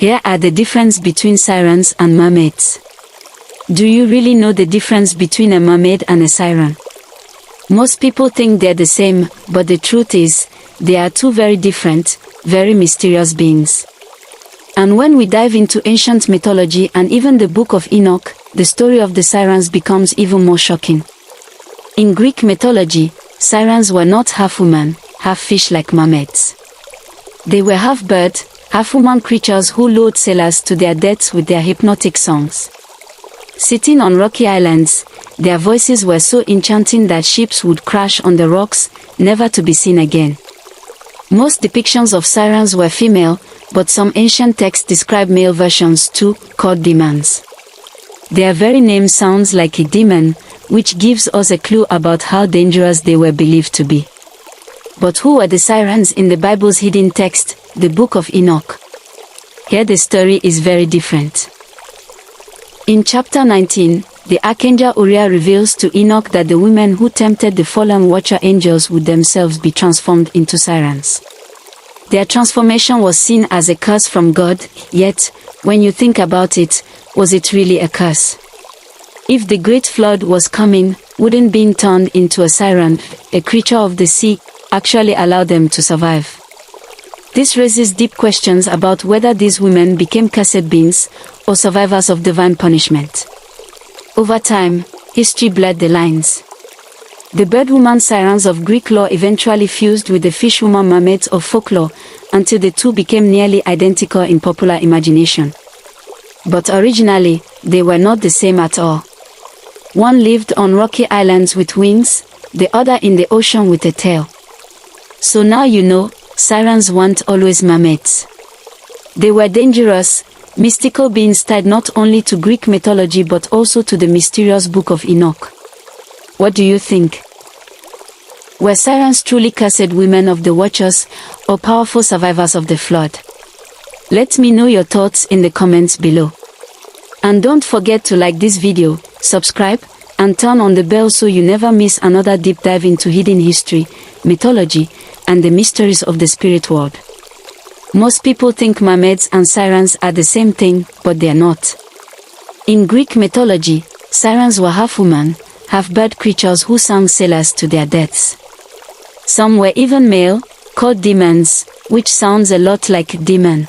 Here are the difference between sirens and mermaids. Do you really know the difference between a mermaid and a siren? Most people think they're the same, but the truth is, they are two very different, very mysterious beings. And when we dive into ancient mythology and even the Book of Enoch, the story of the sirens becomes even more shocking. In Greek mythology, sirens were not half woman, half fish like mermaids. They were half bird, half woman creatures who lured sailors to their deaths with their hypnotic songs. Sitting on rocky islands, their voices were so enchanting that ships would crash on the rocks, never to be seen again. Most depictions of sirens were female, but some ancient texts describe male versions too, called demons. Their very name sounds like a demon, which gives us a clue about how dangerous they were believed to be. But who were the sirens in the Bible's hidden text, the Book of Enoch? Here the story is very different. In chapter 19, the archangel Uriah reveals to Enoch that the women who tempted the fallen watcher angels would themselves be transformed into sirens. Their transformation was seen as a curse from God, yet, when you think about it, was it really a curse? If the great flood was coming, wouldn't being turned into a siren, a creature of the sea, actually allow them to survive? This raises deep questions about whether these women became cursed beings, or survivors of divine punishment. Over time, history blurred the lines. The birdwoman sirens of Greek lore eventually fused with the fishwoman mermaids of folklore, until the two became nearly identical in popular imagination. But originally, they were not the same at all. One lived on rocky islands with wings, the other in the ocean with a tail. So now you know, sirens weren't always mermaids. They were dangerous, mystical beings tied not only to Greek mythology but also to the mysterious Book of Enoch. What do you think? Were sirens truly cursed women of the watchers, or powerful survivors of the flood? Let me know your thoughts in the comments below. And don't forget to like this video, subscribe, and turn on the bell so you never miss another deep dive into hidden history, mythology, and the mysteries of the spirit world. Most people think mermaids and sirens are the same thing, but they are not. In Greek mythology, sirens were half woman, half bird creatures who sang sailors to their deaths. Some were even male, called demons, which sounds a lot like demon.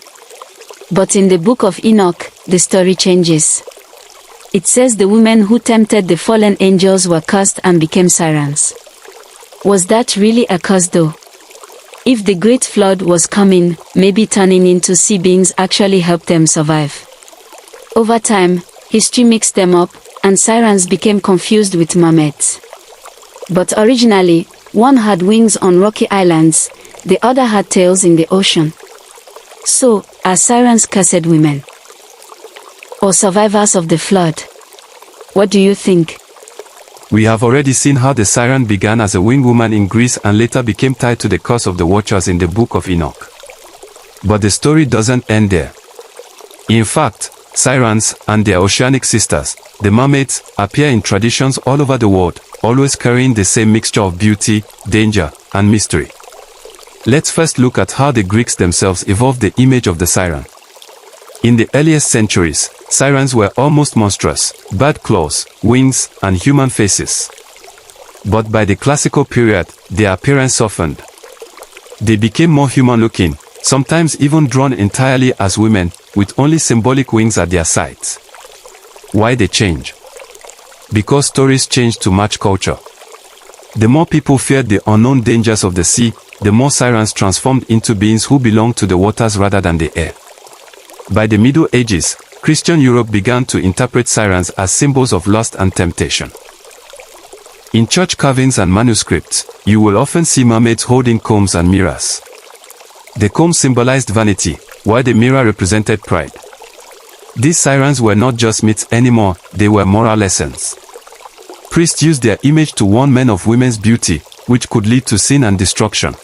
But in the Book of Enoch, the story changes. It says the women who tempted the fallen angels were cursed and became sirens. Was that really a curse though? If the great flood was coming, maybe turning into sea beings actually helped them survive. Over time, history mixed them up, and sirens became confused with mermaids. But originally, one had wings on rocky islands, the other had tails in the ocean. So, are sirens cursed women? Or survivors of the flood? What do you think? We have already seen how the siren began as a winged woman in Greece and later became tied to the curse of the watchers in the Book of Enoch. But the story doesn't end there. In fact, sirens and their oceanic sisters, the mermaids, appear in traditions all over the world, always carrying the same mixture of beauty, danger, and mystery. Let's first look at how the Greeks themselves evolved the image of the siren. In the earliest centuries, sirens were almost monstrous, bird claws, wings, and human faces. But by the classical period, their appearance softened. They became more human-looking, sometimes even drawn entirely as women, with only symbolic wings at their sides. Why the change? Because stories changed to match culture. The more people feared the unknown dangers of the sea, the more sirens transformed into beings who belonged to the waters rather than the air. By the Middle Ages, Christian Europe began to interpret sirens as symbols of lust and temptation. In church carvings and manuscripts, you will often see mermaids holding combs and mirrors. The comb symbolized vanity, while the mirror represented pride. These sirens were not just myths anymore, they were moral lessons. Priests used their image to warn men of women's beauty, which could lead to sin and destruction.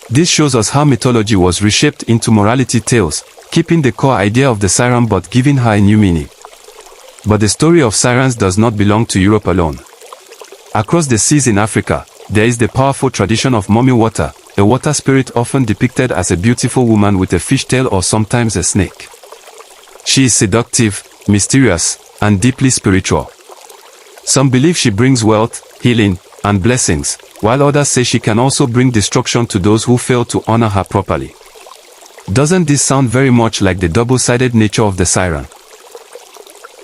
This shows us how mythology was reshaped into morality tales, keeping the core idea of the siren but giving her a new meaning. But the story of sirens does not belong to Europe alone. Across the seas in Africa, there is the powerful tradition of mummy water, a water spirit often depicted as a beautiful woman with a fish tail or sometimes a snake. She is seductive, mysterious, and deeply spiritual. Some believe she brings wealth, healing, and blessings, while others say she can also bring destruction to those who fail to honor her properly. Doesn't this sound very much like the double-sided nature of the siren?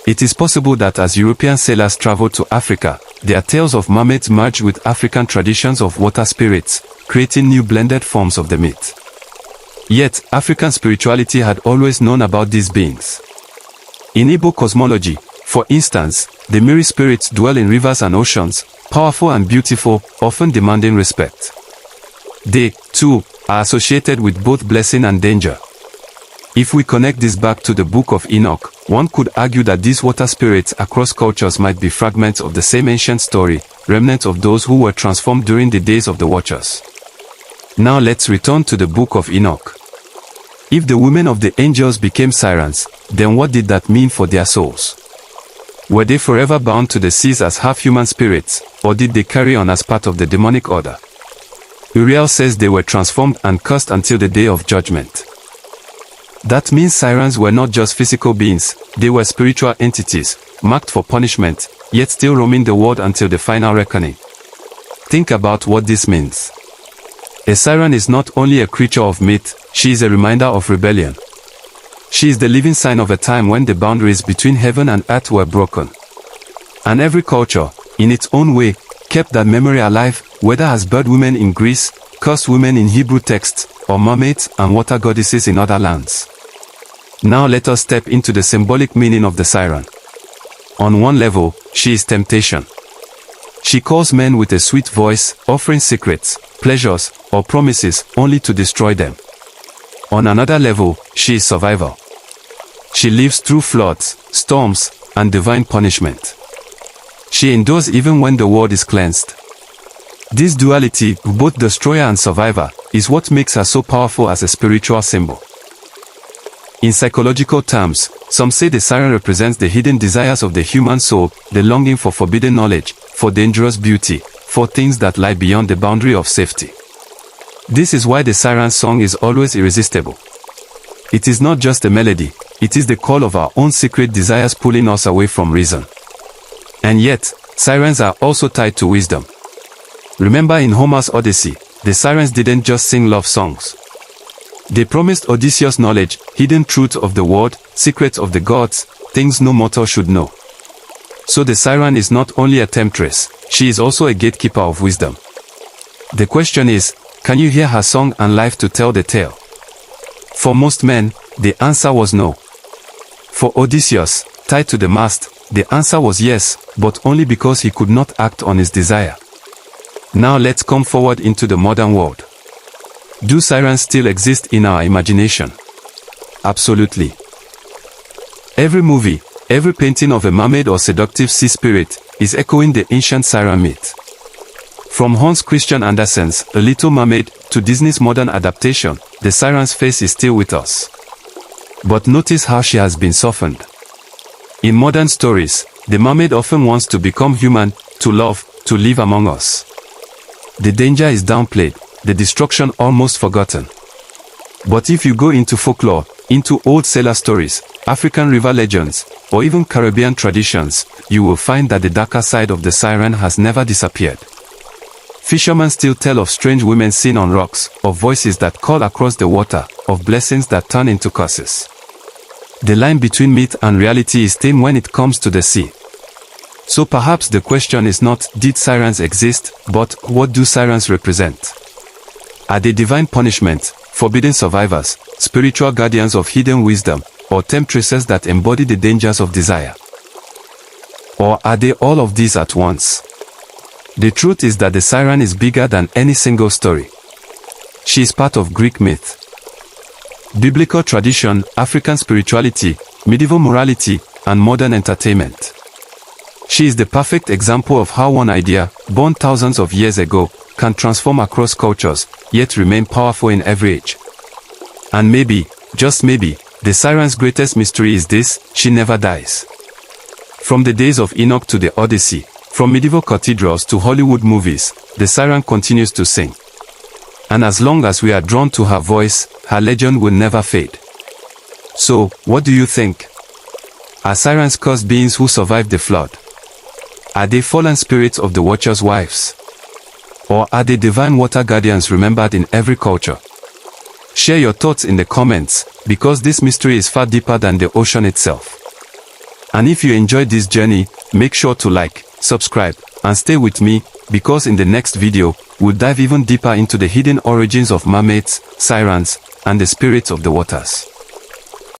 It is possible that as European sailors traveled to Africa, their tales of mermaids merged with African traditions of water spirits, creating new blended forms of the myth. Yet, African spirituality had always known about these beings. In Igbo cosmology, for instance, the Miri spirits dwell in rivers and oceans, powerful and beautiful, often demanding respect. They, too, are associated with both blessing and danger. If we connect this back to the Book of Enoch, one could argue that these water spirits across cultures might be fragments of the same ancient story, remnants of those who were transformed during the days of the Watchers. Now let's return to the Book of Enoch. If the women of the angels became sirens, then what did that mean for their souls? Were they forever bound to the seas as half-human spirits, or did they carry on as part of the demonic order? Uriel says they were transformed and cursed until the day of judgment. That means sirens were not just physical beings, they were spiritual entities, marked for punishment, yet still roaming the world until the final reckoning. Think about what this means. A siren is not only a creature of myth, she is a reminder of rebellion. She is the living sign of a time when the boundaries between heaven and earth were broken. And every culture, in its own way, kept that memory alive, whether as bird women in Greece, cursed women in Hebrew texts, or mermaids and water goddesses in other lands. Now let us step into the symbolic meaning of the siren. On one level, she is temptation. She calls men with a sweet voice, offering secrets, pleasures, or promises, only to destroy them. On another level, she is survival. She lives through floods, storms, and divine punishment. She endures even when the world is cleansed. This duality, both destroyer and survivor, is what makes her so powerful as a spiritual symbol. In psychological terms, some say the siren represents the hidden desires of the human soul, the longing for forbidden knowledge, for dangerous beauty, for things that lie beyond the boundary of safety. This is why the siren's song is always irresistible. It is not just a melody, it is the call of our own secret desires pulling us away from reason. And yet, sirens are also tied to wisdom. Remember in Homer's Odyssey, the sirens didn't just sing love songs. They promised Odysseus knowledge, hidden truths of the world, secrets of the gods, things no mortal should know. So the siren is not only a temptress, she is also a gatekeeper of wisdom. The question is, can you hear her song and life to tell the tale? For most men, the answer was no. For Odysseus, tied to the mast, the answer was yes, but only because he could not act on his desire. Now let's come forward into the modern world. Do sirens still exist in our imagination? Absolutely. Every movie, every painting of a mermaid or seductive sea spirit is echoing the ancient siren myth. From Hans Christian Andersen's A Little Mermaid to Disney's modern adaptation, the siren's face is still with us. But notice how she has been softened. In modern stories, the mermaid often wants to become human, to love, to live among us. The danger is downplayed, the destruction almost forgotten. But if you go into folklore, into old sailor stories, African river legends, or even Caribbean traditions, you will find that the darker side of the siren has never disappeared. Fishermen still tell of strange women seen on rocks, of voices that call across the water, of blessings that turn into curses. The line between myth and reality is thin when it comes to the sea. So perhaps the question is not, did sirens exist, but what do sirens represent? Are they divine punishment, forbidden survivors, spiritual guardians of hidden wisdom, or temptresses that embody the dangers of desire? Or are they all of these at once? The truth is that the siren is bigger than any single story. She is part of Greek myth, biblical tradition, African spirituality, medieval morality, and modern entertainment. She is the perfect example of how one idea, born thousands of years ago, can transform across cultures, yet remain powerful in every age. And maybe, just maybe, the siren's greatest mystery is this: she never dies. From the days of Enoch to the Odyssey, from medieval cathedrals to Hollywood movies, the siren continues to sing. And as long as we are drawn to her voice, her legend will never fade. So, what do you think? Are sirens cursed beings who survived the flood? Are they fallen spirits of the Watcher's wives? Or are they divine water guardians remembered in every culture? Share your thoughts in the comments, because this mystery is far deeper than the ocean itself. And if you enjoyed this journey, make sure to like, subscribe, and stay with me, because in the next video, we'll dive even deeper into the hidden origins of mermaids, sirens, and the spirits of the waters.